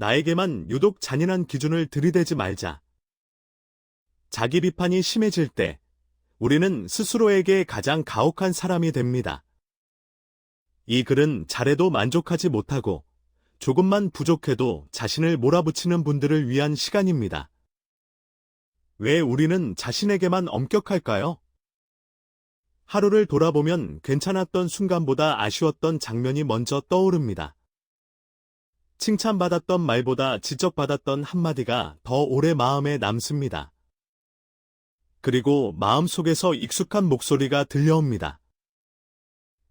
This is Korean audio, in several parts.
나에게만 유독 잔인한 기준을 들이대지 말자. 자기 비판이 심해질 때 우리는 스스로에게 가장 가혹한 사람이 됩니다. 이 글은 잘해도 만족하지 못하고 조금만 부족해도 자신을 몰아붙이는 분들을 위한 시간입니다. 왜 우리는 자신에게만 엄격할까요? 하루를 돌아보면 괜찮았던 순간보다 아쉬웠던 장면이 먼저 떠오릅니다. 칭찬받았던 말보다 지적받았던 한마디가 더 오래 마음에 남습니다. 그리고 마음속에서 익숙한 목소리가 들려옵니다.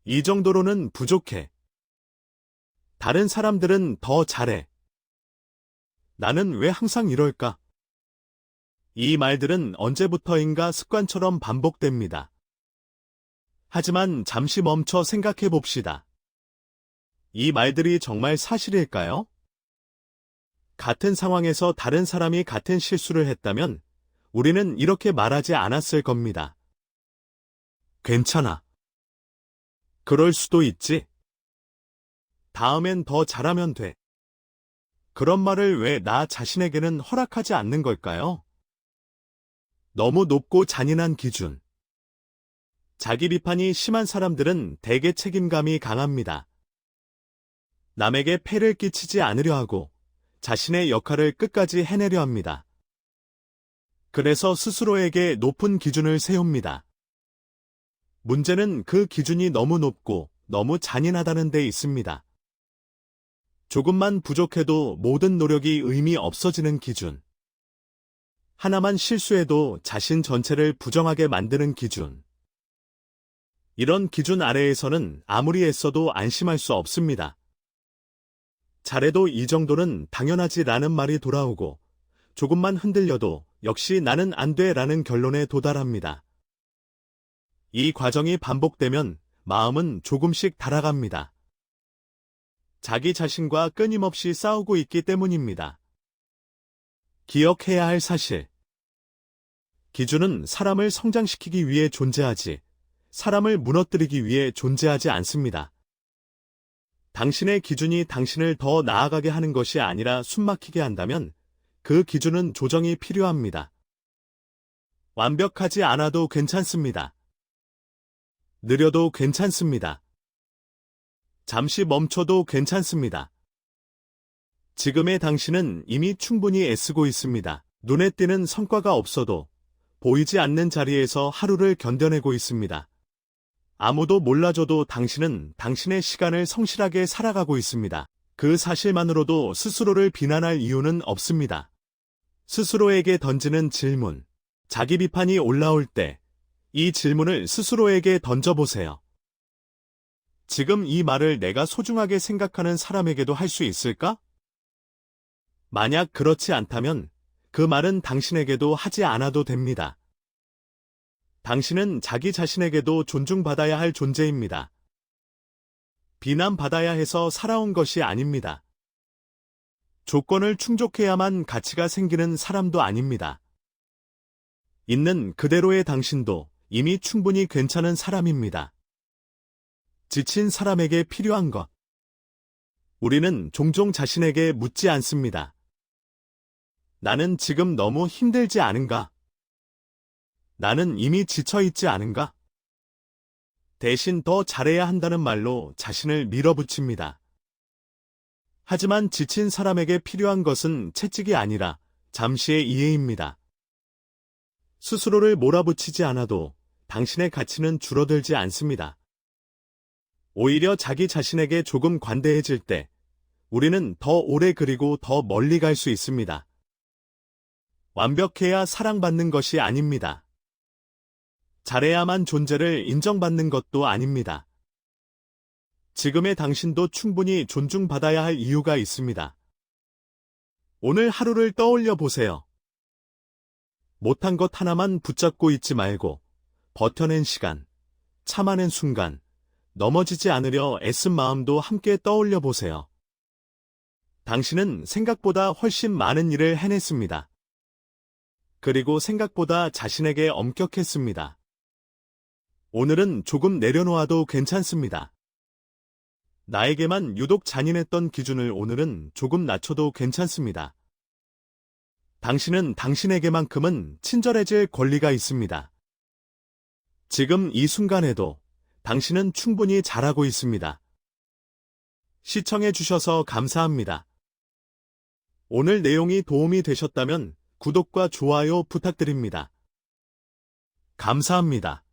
이 정도로는 부족해. 다른 사람들은 더 잘해. 나는 왜 항상 이럴까? 이 말들은 언제부터인가 습관처럼 반복됩니다. 하지만 잠시 멈춰 생각해 봅시다. 이 말들이 정말 사실일까요? 같은 상황에서 다른 사람이 같은 실수를 했다면 우리는 이렇게 말하지 않았을 겁니다. 괜찮아. 그럴 수도 있지. 다음엔 더 잘하면 돼. 그런 말을 왜 나 자신에게는 허락하지 않는 걸까요? 너무 높고 잔인한 기준. 자기 비판이 심한 사람들은 대개 책임감이 강합니다. 남에게 폐를 끼치지 않으려 하고 자신의 역할을 끝까지 해내려 합니다. 그래서 스스로에게 높은 기준을 세웁니다. 문제는 그 기준이 너무 높고 너무 잔인하다는 데 있습니다. 조금만 부족해도 모든 노력이 의미 없어지는 기준. 하나만 실수해도 자신 전체를 부정하게 만드는 기준. 이런 기준 아래에서는 아무리 애써도 안심할 수 없습니다. 잘해도 이 정도는 당연하지라는 말이 돌아오고 조금만 흔들려도 역시 나는 안 돼라는 결론에 도달합니다. 이 과정이 반복되면 마음은 조금씩 달아갑니다. 자기 자신과 끊임없이 싸우고 있기 때문입니다. 기억해야 할 사실. 기준은 사람을 성장시키기 위해 존재하지, 사람을 무너뜨리기 위해 존재하지 않습니다. 당신의 기준이 당신을 더 나아가게 하는 것이 아니라 숨막히게 한다면 그 기준은 조정이 필요합니다. 완벽하지 않아도 괜찮습니다. 느려도 괜찮습니다. 잠시 멈춰도 괜찮습니다. 지금의 당신은 이미 충분히 애쓰고 있습니다. 눈에 띄는 성과가 없어도 보이지 않는 자리에서 하루를 견뎌내고 있습니다. 아무도 몰라줘도 당신은 당신의 시간을 성실하게 살아가고 있습니다. 그 사실만으로도 스스로를 비난할 이유는 없습니다. 스스로에게 던지는 질문. 자기 비판이 올라올 때 이 질문을 스스로에게 던져보세요. 지금 이 말을 내가 소중하게 생각하는 사람에게도 할 수 있을까? 만약 그렇지 않다면 그 말은 당신에게도 하지 않아도 됩니다. 당신은 자기 자신에게도 존중받아야 할 존재입니다. 비난받아야 해서 살아온 것이 아닙니다. 조건을 충족해야만 가치가 생기는 사람도 아닙니다. 있는 그대로의 당신도 이미 충분히 괜찮은 사람입니다. 지친 사람에게 필요한 것. 우리는 종종 자신에게 묻지 않습니다. 나는 지금 너무 힘들지 않은가? 나는 이미 지쳐있지 않은가? 대신 더 잘해야 한다는 말로 자신을 밀어붙입니다. 하지만 지친 사람에게 필요한 것은 채찍이 아니라 잠시의 이해입니다. 스스로를 몰아붙이지 않아도 당신의 가치는 줄어들지 않습니다. 오히려 자기 자신에게 조금 관대해질 때 우리는 더 오래 그리고 더 멀리 갈 수 있습니다. 완벽해야 사랑받는 것이 아닙니다. 잘해야만 존재를 인정받는 것도 아닙니다. 지금의 당신도 충분히 존중받아야 할 이유가 있습니다. 오늘 하루를 떠올려 보세요. 못한 것 하나만 붙잡고 있지 말고 버텨낸 시간, 참아낸 순간, 넘어지지 않으려 애쓴 마음도 함께 떠올려 보세요. 당신은 생각보다 훨씬 많은 일을 해냈습니다. 그리고 생각보다 자신에게 엄격했습니다. 오늘은 조금 내려놓아도 괜찮습니다. 나에게만 유독 잔인했던 기준을 오늘은 조금 낮춰도 괜찮습니다. 당신은 당신에게만큼은 친절해질 권리가 있습니다. 지금 이 순간에도 당신은 충분히 잘하고 있습니다. 시청해 주셔서 감사합니다. 오늘 내용이 도움이 되셨다면 구독과 좋아요 부탁드립니다. 감사합니다.